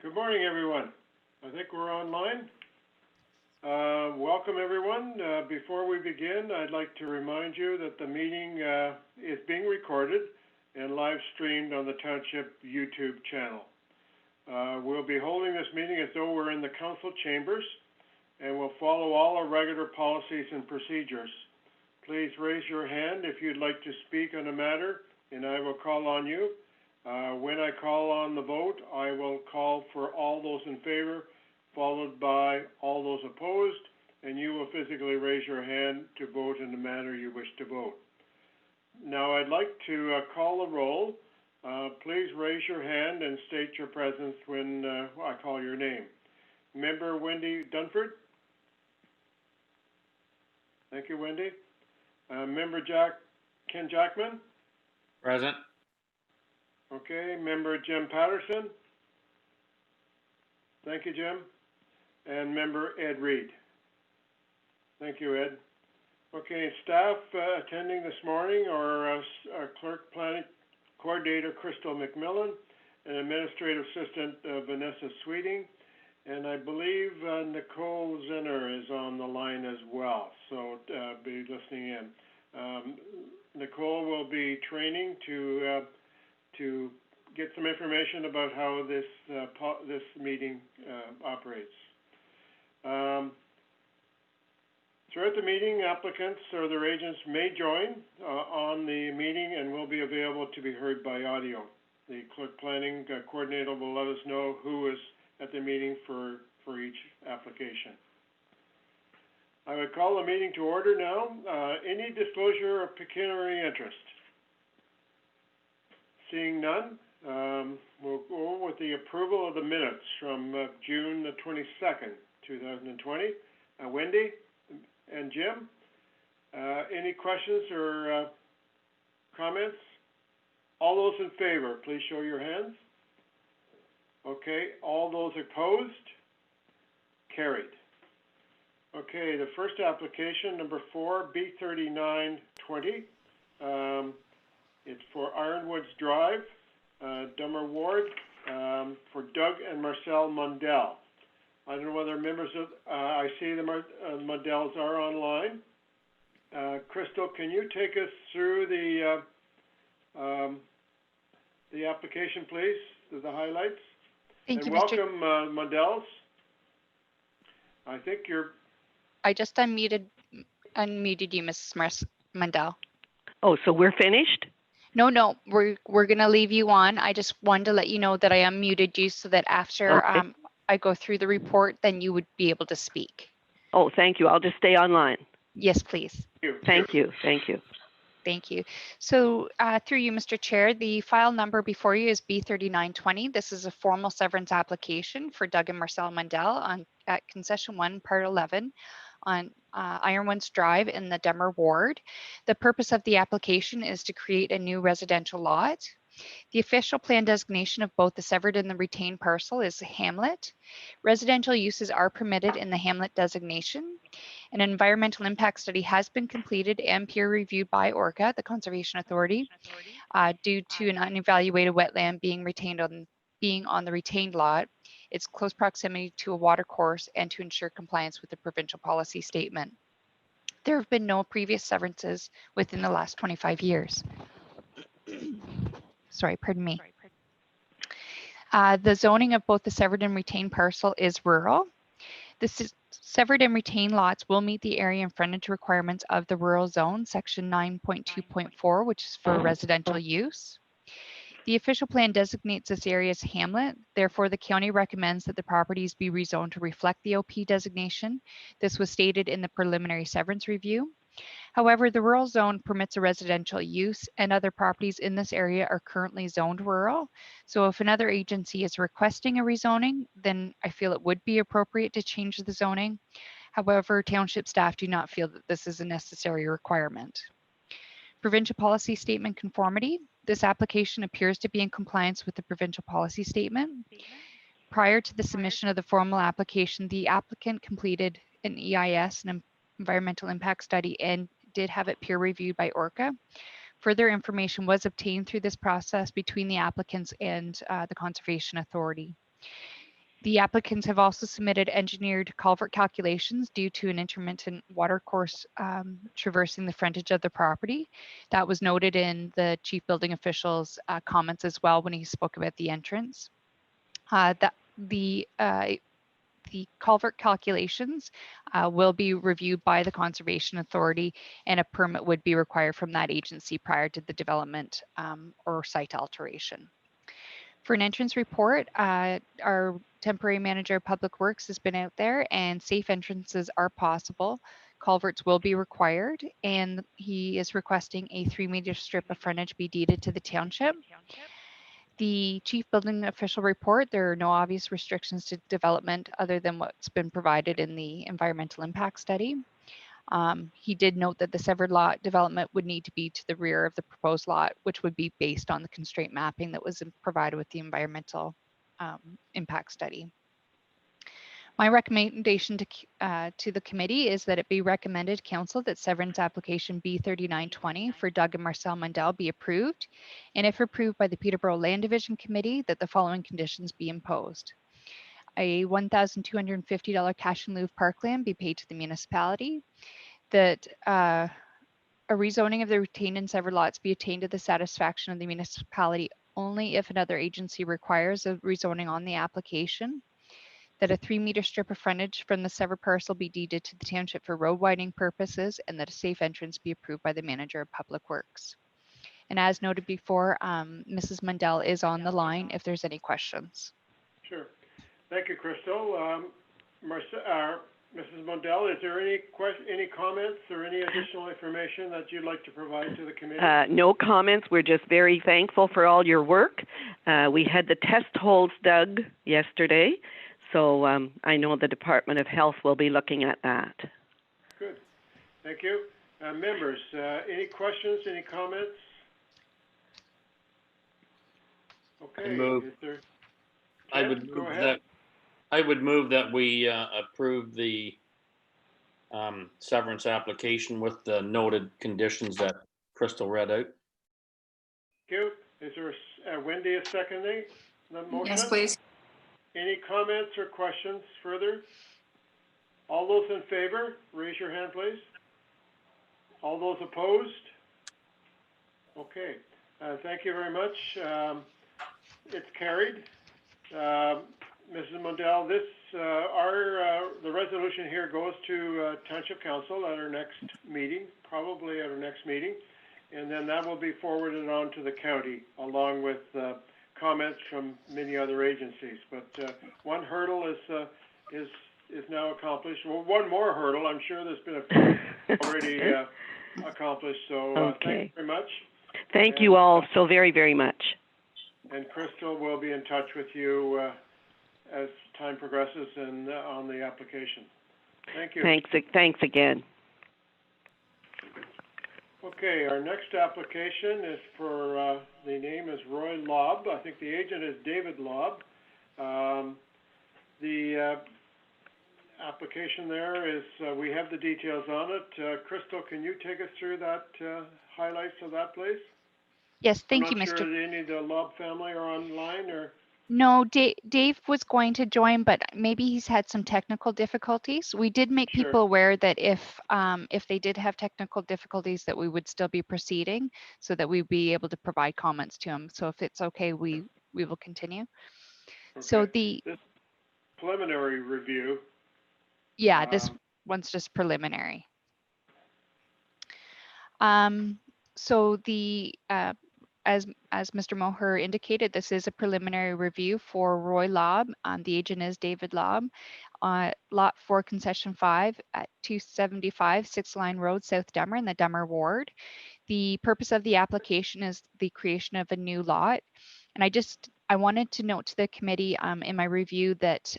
Good morning, everyone. I think we're online. Welcome, everyone. Before we begin, I'd like to remind you that the meeting is being recorded and live streamed on the Township YouTube channel. We'll be holding this meeting as though we're in the council chambers, and we'll follow all our regular policies and procedures. Please raise your hand if you'd like to speak on a matter, and I will call on you. When I call on the vote, I will call for all those in favor, followed by all those opposed, and you will physically raise your hand to vote in the manner you wish to vote. Now, I'd like to call a roll. Please raise your hand and state your presence when I call your name. Member Wendy Dunford? Thank you, Wendy. Member Ken Jackman? Present. Okay, Member Jim Patterson? Thank you, Jim. And Member Ed Reed? Thank you, Ed. Okay, staff attending this morning are our Clerk Planning Coordinator Crystal McMillan and Administrative Assistant Vanessa Sweeting, and I believe Nicole Zinner is on the line as well, so be listening in. Nicole will be training to get some information about how this meeting operates. Throughout the meeting, applicants or their agents may join on the meeting and will be available to be heard by audio. The Clerk Planning Coordinator will let us know who is at the meeting for each application. I would call the meeting to order now. Any disclosure of pecuniary interest? Seeing none, we'll go with the approval of the minutes from June the 22nd, 2020. Wendy and Jim, any questions or comments? All those in favor, please show your hands. Okay, all those opposed? Carried. Okay, the first application, number 4, B3920. It's for Ironwoods Drive, Dummer Ward, for Doug and Marcel Mundell. I don't know whether members of, I see the Mundells are online. Crystal, can you take us through the application, please, the highlights? Thank you, welcome, Mr. Mundells. I think you're... I just unmuted you, Mrs. Mundell. Oh, so we're finished? No, we're going to leave you on. I just wanted to let you know that I unmuted you so that after I go through the report, then you would be able to speak. Oh, thank you. I'll just stay online. Yes, please. Thank you. Thank you. Thank you. So through you, Mr. Chair, the file number before you is B3920. This is a formal severance application for Doug and Marcel Mundell at Concession 1, Part 11 on Ironwoods Drive in the Dummer Ward. The purpose of the application is to create a new residential lot. The official plan designation of both the severed and the retained parcel is Hamlet. Residential uses are permitted in the Hamlet designation. An environmental impact study has been completed and peer reviewed by ORCA, the Conservation Authority, due to an unevaluated wetland being on the retained lot, its close proximity to a water course, and to ensure compliance with the provincial policy statement. There have been no previous severances within the last 25 years. Sorry, pardon me. The zoning of both the severed and retained parcel is rural. The severed and retained lots will meet the area and frontage requirements of the rural zone, section 9.2.4, which is for residential use. The official plan designates this area as Hamlet. Therefore, the county recommends that the properties be rezoned to reflect the OP designation. This was stated in the preliminary severance review. However, the rural zone permits a residential use, and other properties in this area are currently zoned rural. So if another agency is requesting a rezoning, then I feel it would be appropriate to change the zoning. However, township staff do not feel that this is a necessary requirement. Provincial policy statement conformity. This application appears to be in compliance with the provincial policy statement. Prior to the submission of the formal application, the applicant completed an EIS, an environmental impact study, and did have it peer reviewed by ORCA. Further information was obtained through this process between the applicants and the Conservation Authority. The applicants have also submitted engineered culvert calculations due to an intermittent water course traversing the frontage of the property. That was noted in the chief building official's comments as well when he spoke about the entrance. The culvert calculations will be reviewed by the Conservation Authority, and a permit would be required from that agency prior to the development or site alteration. For an entrance report, our temporary manager of public works has been out there, and safe entrances are possible. Culverts will be required, and he is requesting a 3-meter strip of frontage be deeded to the township. The chief building official report, there are no obvious restrictions to development other than what's been provided in the environmental impact study. He did note that the severed lot development would need to be to the rear of the proposed lot, which would be based on the constraint mapping that was provided with the environmental impact study. My recommendation to the committee is that it be recommended to council that severance application B3920 for Doug and Marcel Mundell be approved, and if approved by the Peterborough Land Division Committee, that the following conditions be imposed. A $1,250 cash in lieu of parkland be paid to the municipality, that a rezoning of the retained and severed lots be attained to the satisfaction of the municipality only if another agency requires a rezoning on the application, that a 3-meter strip of frontage from the severed parcel be deeded to the township for road widening purposes, and that a safe entrance be approved by the manager of public works. And as noted before, Mrs. Mundell is on the line if there's any questions. Sure. Thank you, Crystal. Mrs. Mundell, is there any comments or any additional information that you'd like to provide to the committee? No comments. We're just very thankful for all your work. We had the test holes dug yesterday, so I know the Department of Health will be looking at that. Good. Thank you. Members, any questions, any comments? Okay. I would move that we approve the severance application with the noted conditions that Crystal read out. Thank you. Is there Wendy is seconding the motion? Yes, please. Any comments or questions further? All those in favor, raise your hand, please. All those opposed? Okay. Thank you very much. It's carried. Mrs. Mundell, the resolution here goes to Township Council at our next meeting, probably at our next meeting, and then that will be forwarded on to the county along with comments from many other agencies. But one hurdle is now accomplished. Well, one more hurdle. I'm sure there's been a few already accomplished. So Okay. thank you very much. Thank you all so very, very much. And Crystal will be in touch with you as time progresses and on the application. Thank you. Thanks again. Okay, our next application is for, the name is Roy Lobb. I think the agent is David Lobb. The application there is, we have the details on it. Crystal, can you take us through that, highlights of that, please? Yes, thank you, I'm not Mr. sure that any of the Lobb family are online or... No, Dave was going to join, but maybe he's had some technical difficulties. We did make Sure. people aware that if they did have technical difficulties, that we would still be proceeding, so that we'd be able to provide comments to him. So if it's okay, we will continue. Okay. So This preliminary review. this one's just preliminary. So as Mr. Moher indicated, this is a preliminary review for Roy Lobb. The agent is David Lobb. Lot 4, Concession 5 at 275 Sixth Line Road, South Dummer in the Dummer Ward. The purpose of the application is the creation of a new lot. And I wanted to note to the committee in my review that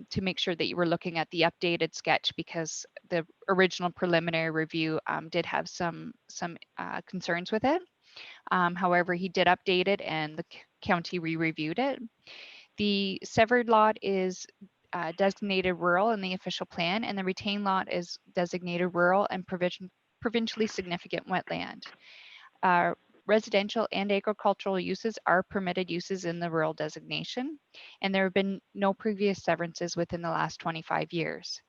to make sure that you were looking at the updated sketch, because the original preliminary review did have some concerns with it. However, he did update it and the county re-reviewed it. The severed lot is designated rural in the official plan, and the retained lot is designated rural and provincially significant wetland. residential and agricultural uses are permitted uses in the rural designation, and there have been no previous severances within the last 25 years.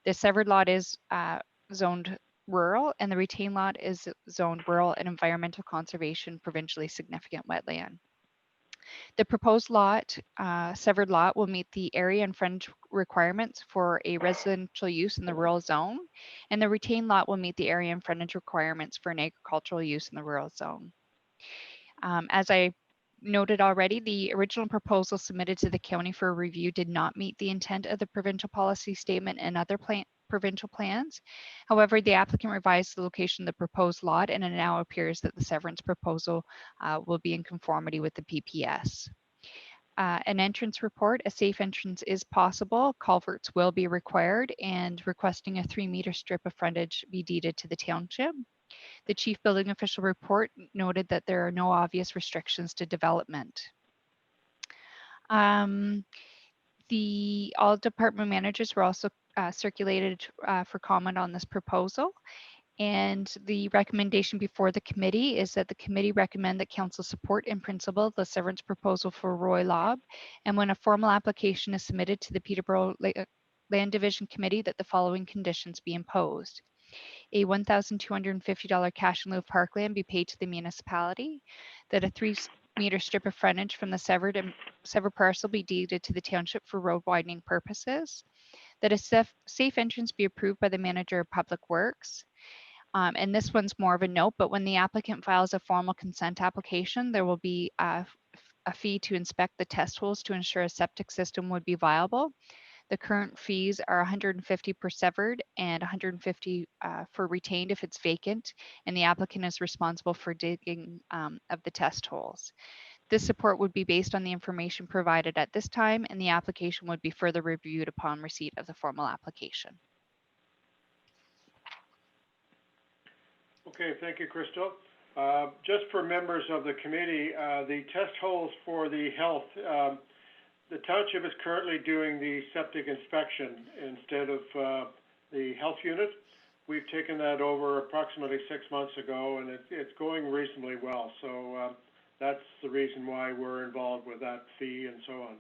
The severed lot is zoned rural, and the retained lot is zoned rural and environmental conservation provincially significant wetland. The proposed lot, severed lot, will meet the area and frontage requirements for a residential use in the rural zone, and the retained lot will meet the area and frontage requirements for an agricultural use in the rural zone. As I noted already, the original proposal submitted to the county for review did not meet the intent of the provincial policy statement and other provincial plans. However, the applicant revised the location of the proposed lot, and it now appears that the severance proposal will be in conformity with the PPS. An entrance report, a safe entrance is possible, culverts will be required, and requesting a 3-meter strip of frontage be deeded to the township. The chief building official report noted that there are no obvious restrictions to development. All department managers were also circulated for comment on this proposal. And the recommendation before the committee is that the committee recommend that council support in principle the severance proposal for Roy Lobb. And when a formal application is submitted to the Peterborough Land Division Committee, that the following conditions be imposed. A $1,250 cash in lieu of parkland be paid to the municipality, that a 3-meter strip of frontage from the severed parcel be deeded to the township for road widening purposes, that a safe entrance be approved by the manager of public works. And this one's more of a note, but when the applicant files a formal consent application, there will be a fee to inspect the test holes to ensure a septic system would be viable. The current fees are $150 per severed and $150 for retained if it's vacant, and the applicant is responsible for digging of the test holes. This support would be based on the information provided at this time, and the application would be further reviewed upon receipt of the formal application. Okay, thank you, Crystal. Just for members of the committee, the test holes for the health, the township is currently doing the septic inspection instead of the health unit. We've taken that over approximately 6 months ago, and it's going reasonably well. So that's the reason why we're involved with that fee and so on.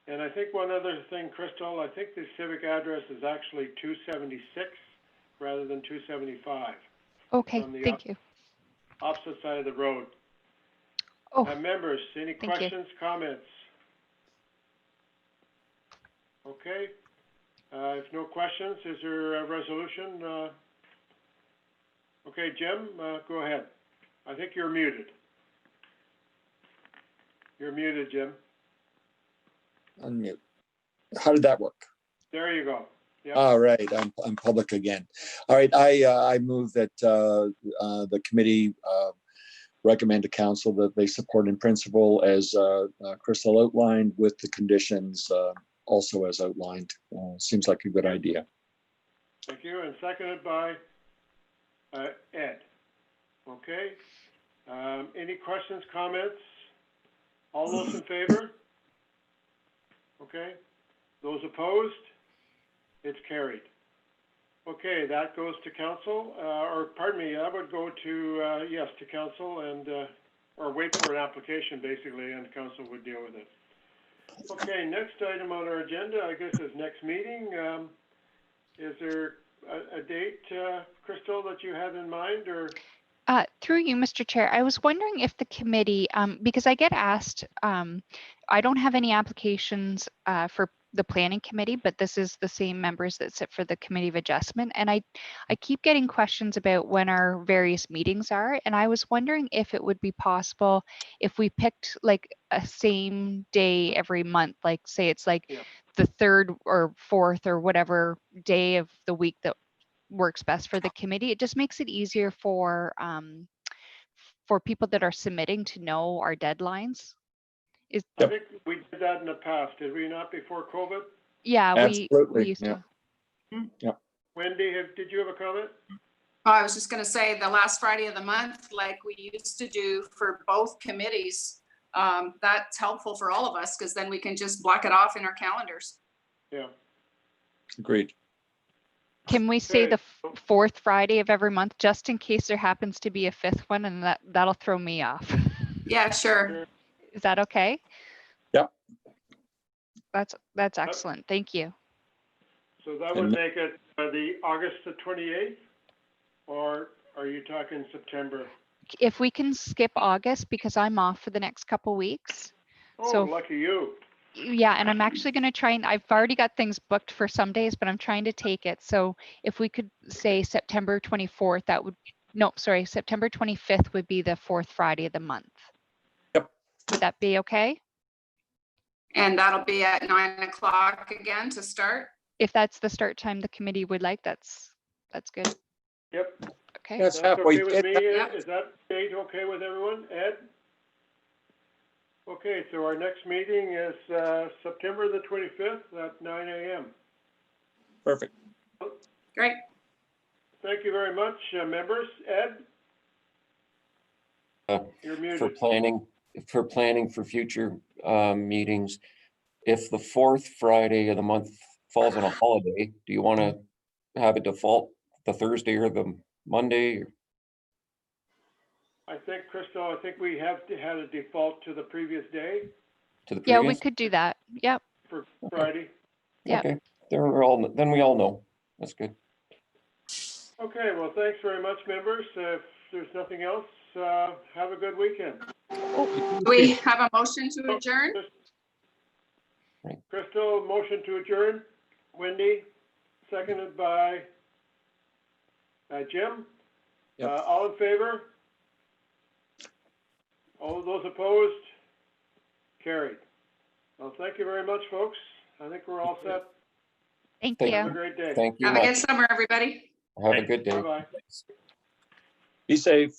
And I think one other thing, Crystal, I think the civic address is actually 276 rather than 275. Okay, thank you. Opposite side of the road. Oh, members, any questions, comments? Okay. If no questions, is there a resolution? Okay, Jim, go ahead. I think you're muted. You're muted, Jim. Unmute. How did that work? There you go. Yep. All right, I'm public again. All right, I move that the committee recommend to council that they support in principle as Crystal outlined, with the conditions also as outlined. Seems like a good idea. Thank you, and seconded by Ed. Okay. Any questions, comments? All those in favor? Okay. Those opposed? It's carried. Okay, that goes to council, or pardon me, I would go to, yes, to council and, or wait for an application basically, and council would deal with it. Okay, next item on our agenda, I guess, is next meeting. Is there a date, Crystal, that you have in mind, or? Through you, Mr. Chair, I was wondering if the committee, because I get asked, I don't have any applications for the planning committee, but this is the same members that sit for the committee of adjustment. And I keep getting questions about when our various meetings are. And I was wondering if it would be possible if we picked like a same day every month, like say it's like the 3rd or 4th or whatever day of the week that works best for the committee. It just makes it easier for people that are submitting to know our deadlines. I think we did that in the past, did we not, before COVID? Yeah, we used yeah. to. Yeah. Wendy, did you have a comment? Oh, I was just going to say the last Friday of the month, like we used to do for both committees, that's helpful for all of us because then we can just block it off in our calendars. Yeah. Agreed. Can we say Okay. the fourth Friday of every month, just in case there happens to be a fifth one, and that'll throw me off? Yeah, sure. Is that okay? Yep. That's excellent. Thank you. So that would make it the August the 28th, or are you talking September? If we can skip August, because I'm off for the next couple weeks. Oh, So lucky you. yeah, and I'm actually going to try and I've already got things booked for some days, but I'm trying to take it. So if we could say September 24th, that would, no, sorry, September 25th would be the fourth Friday of the month. Yep. Would that be okay? And that'll be at 9 o'clock again to start. If that's the start time the committee would like, that's good. Yep. Okay. That's That's halfway. okay with me, Ed? Yep. Is that date okay with everyone? Ed? Okay, so our next meeting is September the 25th at 9 a.m. Perfect. Great. Thank you very much, members. Ed? You're For muted. planning for future meetings, if the fourth Friday of the month falls on a holiday, do you want to have it default the Thursday or the Monday? I think, Crystal, I think we have had a default to the previous day To the Yeah, we previous? could do that. Yep. for Friday. Yeah. Okay, then we all know. That's good. Okay, well, thanks very much, members. If there's nothing else, have a good weekend. Do we have a motion to adjourn? Right. Crystal, motion to adjourn. Wendy, seconded by Jim. Yep. All in favor? All of those opposed? Carried. Well, thank you very much, folks. I think we're all set. Thank Thank you. Have a great day. Thank you Have a good much. summer, everybody. Have a good day. Bye-bye. Be safe.